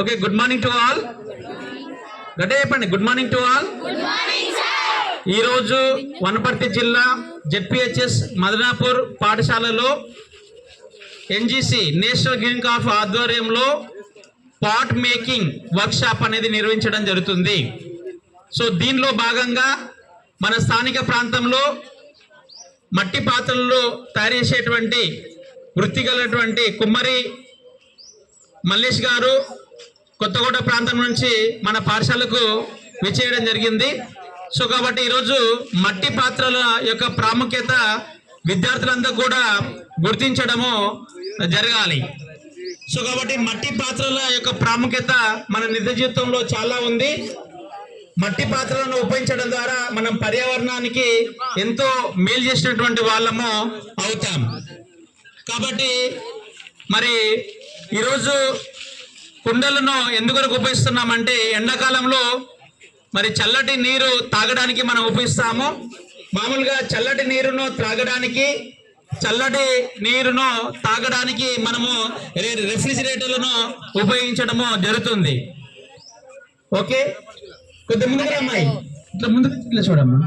Okay, good morning to all. గట్టిగా చెప్పండి, good morning to all. ఈరోజు వనపర్తి జిల్లా జెడ్పిహెచ్ఎస్ మదనాపూర్ పాఠశాలలో ఎన్జిసి నేషనల్ గ్రీన్ కార్ప్ ఆధ్వర్యంలో పాట్ మేకింగ్ వర్క్షాప్ అనేది నిర్వహించడం జరుగుతుంది. సో దీనిలో భాగంగా మన స్థానిక ప్రాంతంలో మట్టి పాత్రలలో తయారు చేసేటువంటి వృత్తి కలిగినటువంటి కుమ్మరి మల్లేష్ గారు కొత్తకోట ప్రాంతం నుంచి మన పాఠశాలకు విచ్చేయడం జరిగింది. సో కాబట్టి ఈరోజు మట్టి పాత్రల యొక్క ప్రాముఖ్యత విద్యార్థులందరూ కూడా గుర్తించడము జరగాలి. సో కాబట్టి మట్టి పాత్రల యొక్క ప్రాముఖ్యత మన నిజ జీవితంలో చాలా ఉంది. మట్టి పాత్రలను ఉపయోగించడం ద్వారా మనం పర్యావరణానికి ఎంతో మేలు చేసినటువంటి వాళ్ళము అవుతాం. కాబట్టి మరి ఈరోజు కుండలను ఎందుకు ఉపయోగిస్తున్నామంటే ఎండాకాలంలో మరి చల్లటి నీరు తాగడానికి మనం ఉపయోగిస్తాము. మామూలుగా చల్లటి నీరును తాగడానికి మనము రెఫ్రిజిరేటర్లను ఉపయోగించడము జరుగుతుంది. ఓకే, కొద్ది ముందుగా అమ్మాయి ఇట్లా ముందుకు చూడమ్మా.